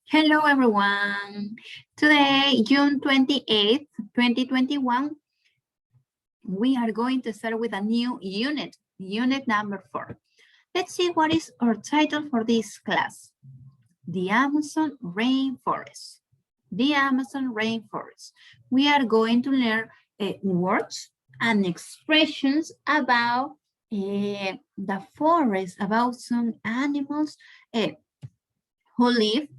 Hello, everyone. Today, June 28th, 2021, we are going to start with a new unit number 4. Let's see what is our title for this class. The Amazon rainforest. The Amazon rainforest. We are going to learn words and expressions about the forest, about some animals who live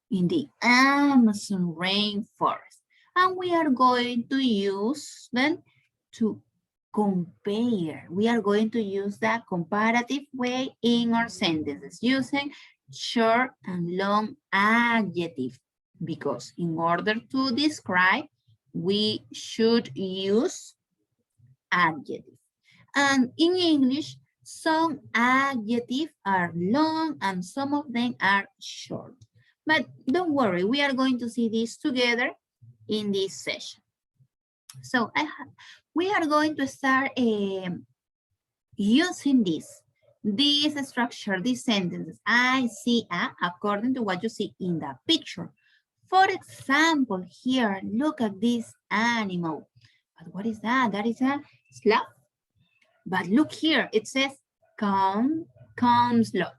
in the Amazon rainforest. And we are going to use them to compare. We are going to use that comparative way in our sentences using short and long adjectives. Because in order to describe, we should use adjectives. And in English, some adjectives are long and some of them are short. But don't worry, we are going to see this together in this session. So we are going to start using this structure, these sentences. I see a, according to what you see in the picture. For example, here, look at this animal. But what is that? That is a sloth. But look here, it says come sloth.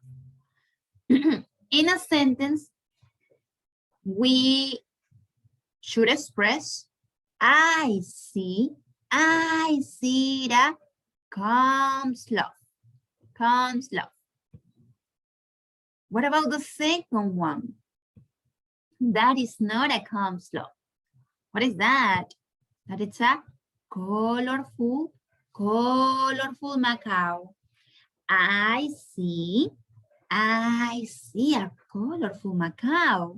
In a sentence, we should express, I see the calm sloth. What about the second one? That is not a calm sloth. What is that? That is a colorful macaw. I see a colorful macaw.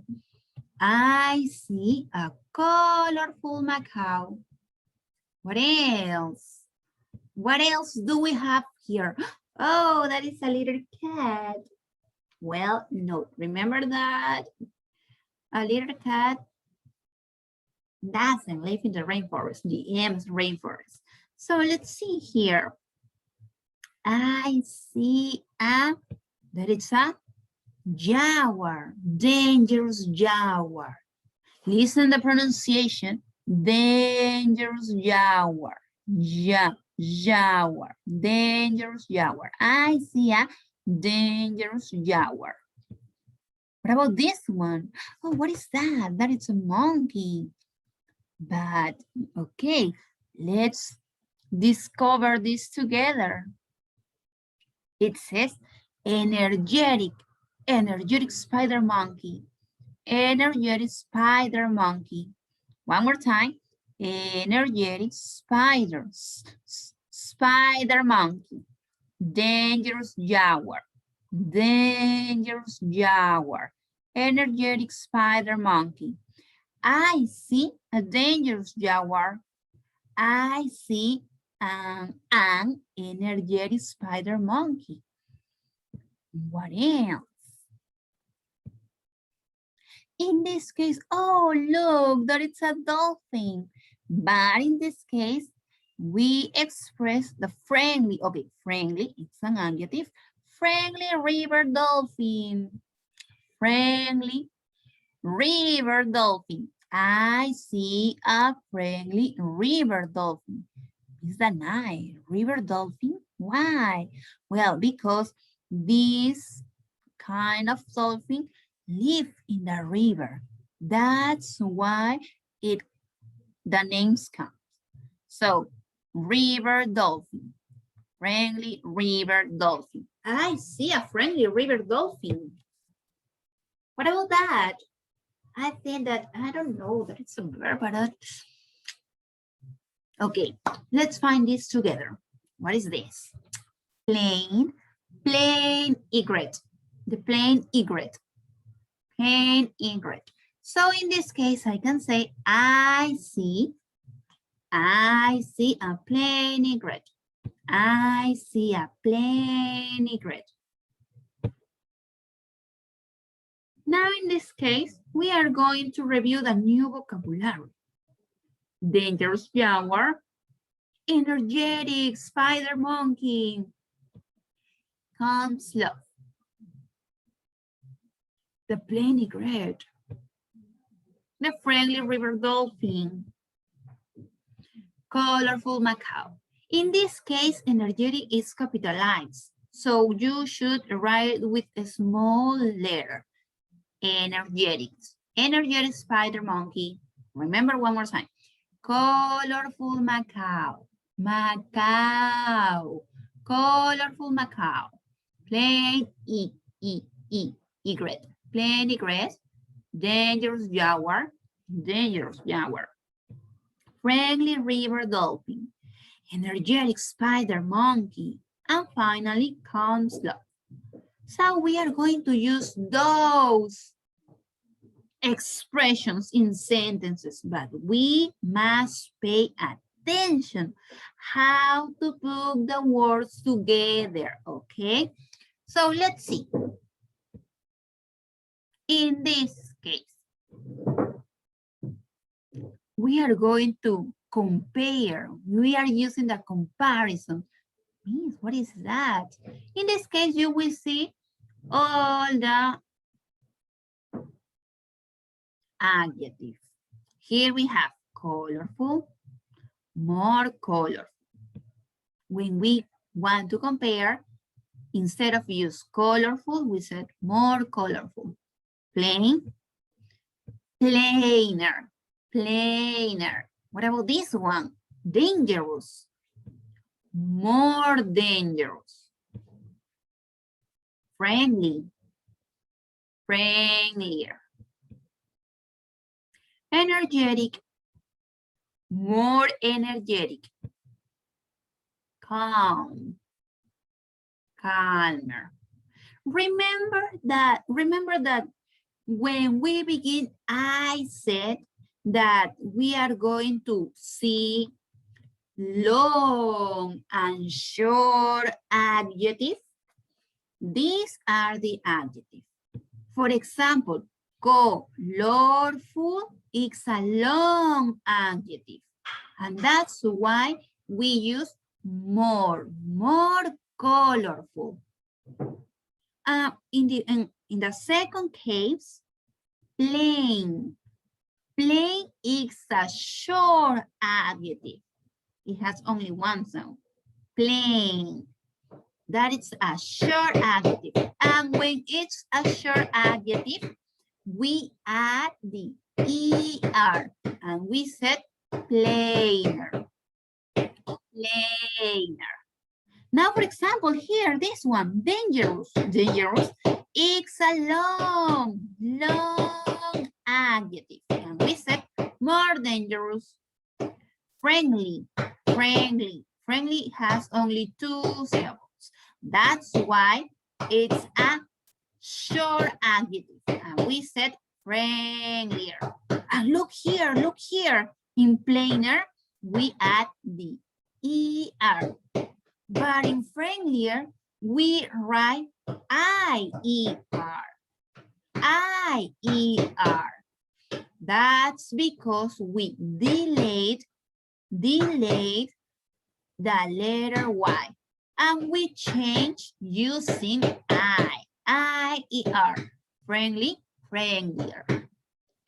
I see a colorful macaw. What else? What else do we have here? Oh, that is a little cat. Well, no, remember that a little cat doesn't live in the rainforest, the Amazon rainforest. So let's see here. I see that it's a jaguar, dangerous jaguar. Listen the pronunciation, dangerous jaguar, jaguar, dangerous jaguar. I see a dangerous jaguar. What about this one? Oh, what is that? That is a monkey. But, okay, let's discover this together. It says energetic spider monkey. Energetic spider monkey. One more time. Energetic spider monkey. Dangerous jaguar. Dangerous jaguar. Energetic spider monkey. I see a dangerous jaguar. I see an energetic spider monkey. What else? In this case, oh, look, that it's a dolphin. But in this case, we express the friendly, okay, friendly, it's an adjective, friendly river dolphin. Friendly river dolphin. I see a friendly river dolphin. Is that nice? River dolphin? Why? Well, because this kind of dolphin live in the river. That's why the names come. So, river dolphin, friendly river dolphin. I see a friendly river dolphin. What about that? I think that, I don't know, that it's a verb, but okay, let's find this together. What is this? Plain egret. The plain egret. Plain egret. So in this case, I can say, I see a plain egret. I see a plain egret. Now in this case, we are going to review the new vocabulary. Dangerous jaguar, energetic spider monkey, calm sloth, The planigret. The friendly river dolphin. Colorful macaw. In this case, energetic is capitalized. So you should write with a small letter. Energetic. Energetic spider monkey. Remember one more time. Colorful macaw. Macaw. Colorful macaw. Plain egret. Plain egret. Dangerous jaguar. Dangerous jaguar. Friendly river dolphin. Energetic spider monkey. And finally, calm sloth. So we are going to use those expressions in sentences, but we must pay attention how to put the words together, okay? So let's see. In this case, we are going to compare. We are using the comparison. Means, what is that? In this case, you will see all the adjectives. Here we have colorful, more colorful. When we want to compare, instead of use colorful, we said more colorful. Plain, plainer, plainer. What about this one? Dangerous, more dangerous. Friendly, friendlier. Energetic, more energetic. Calm, calmer. Remember that when we begin, I said that we are going to see long and short adjectives. These are the adjectives. For example, colorful is a long adjective. And that's why we use more colorful. In the second case, plain. Plain is a short adjective. It has only one sound. Plain. That is a short adjective. And when it's a short adjective, we add the ER. And we said plainer. Plainer. Now, for example, here, this one, dangerous. Dangerous. It's a long adjective. And we said more dangerous. Friendly. Friendly. Friendly has only 2 syllables. That's why it's a short adjective. And we said friendlier. And look here. In plainer, we add the ER. But in friendlier, we write IER. IER. That's because we delayed the letter Y. And we change using IER. Friendly, friendlier.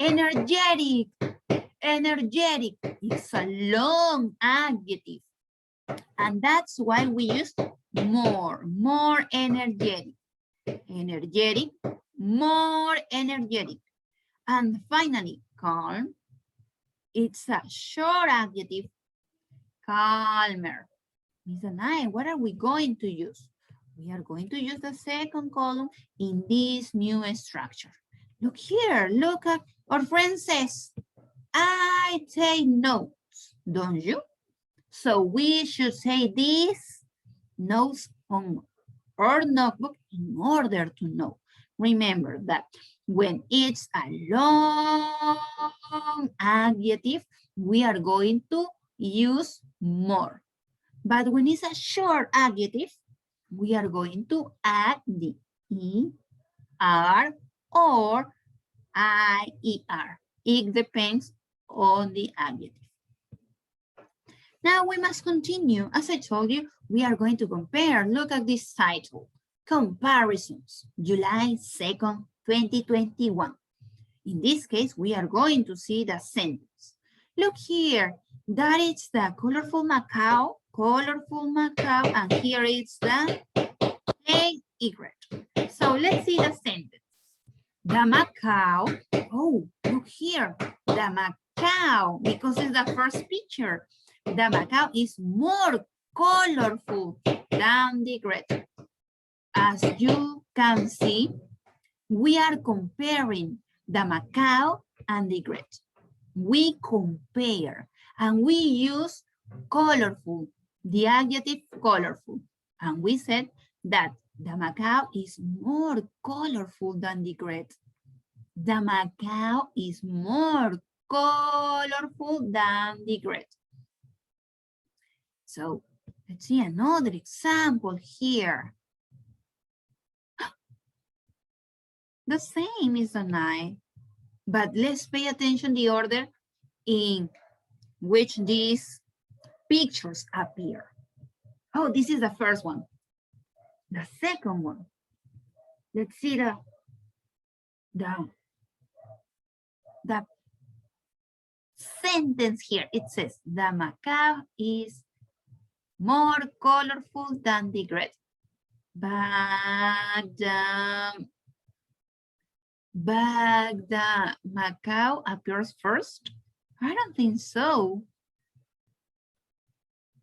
Energetic. Energetic. It's a long adjective. And that's why we use more energetic. Energetic, more energetic. And finally, calm. It's a short adjective. Calmer. Ms. Anay, what are we going to use? We are going to use the second column in this new structure. Look here, look at our friend says, I take notes, don't you? So we should say these notes on our notebook in order to know. Remember that when it's a long adjective, we are going to use more. But when it's a short adjective, we are going to add the ER or IER. It depends on the adjective. Now we must continue. As I told you, we are going to compare. Look at this title. Comparisons, July 2nd, 2021. In this case, we are going to see the sentence. Look here, that is the colorful Macau, and here is the egret. So let's see the sentence. The Macau, oh, look here, the Macau, because it's the first picture. The Macau is more colorful than the egret. As you can see, we are comparing the Macau and the egret. We compare and we use colorful, the adjective colorful. And we said that the Macau is more colorful than the egret. The Macau is more colorful than the egret. So let's see another example here. The same is an I, but let's pay attention the order in which these pictures appear. Oh, this is the first one. The second one. Let's see the sentence here. It says, the Macau is more colorful than the egret. But the Macau appears first? I don't think so.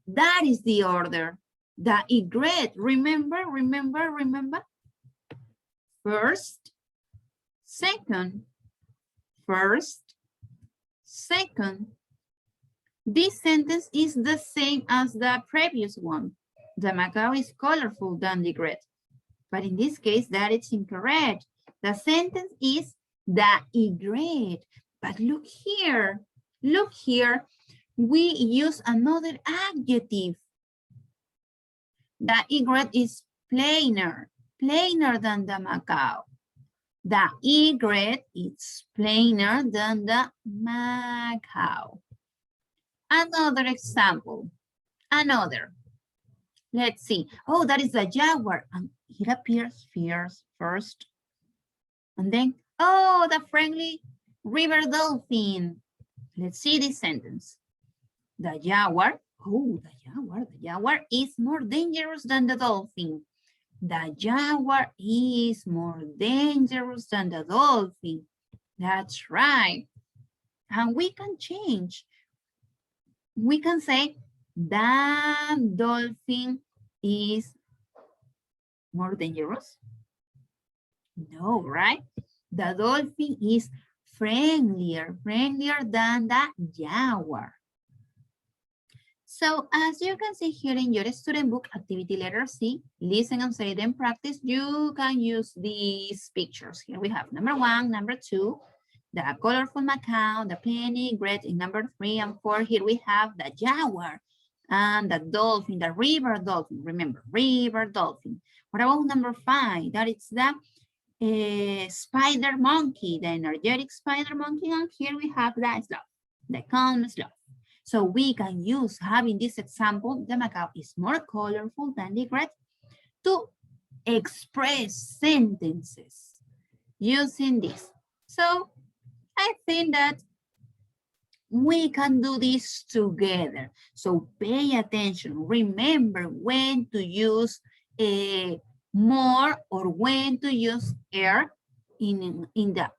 That is the order. The egret, remember? First, second, first, second. This sentence is the same as the previous one. The Macau is colorful than the egret. But in this case, that is incorrect. The sentence is the egret. But look here, we use another adjective. The egret is plainer than the Macau. The egret is plainer than the Macau. Another example, let's see. Oh, that is a jaguar, and it appears first. And then, oh, the friendly river dolphin. Let's see this sentence. The jaguar, the jaguar is more dangerous than the dolphin. The jaguar is more dangerous than the dolphin. That's right. And we can change. We can say the dolphin is more dangerous. No, right? The dolphin is friendlier than the jaguar. So as you can see here in your student book, activity letter C, listen and say then practice, you can use these pictures. Here we have number 1, number 2, the colorful Macau, the penny, egret in number 3 and 4. Here we have the jaguar and the dolphin, the river dolphin. Remember, river dolphin. What about number 5? That is the spider monkey, the energetic spider monkey. And here we have the sloth, the calm sloth. So we can use, having this example, the Macau is more colorful than the egret, to express sentences using this. So I think that we can do this together. So pay attention. Remember when to use more or when to use er in the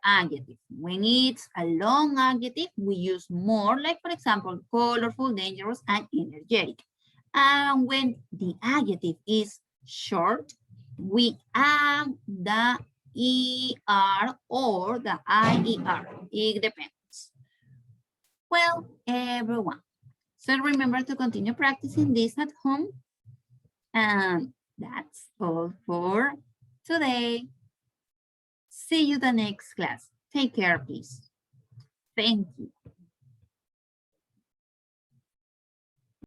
adjective. When it's a long adjective, we use more, like for example, colorful, dangerous, and energetic. And when the adjective is short, we add the ER or the IER. It depends. Well, everyone. So remember to continue practicing this at home. And that's all for today. See you the next class. Take care, please. Thank you.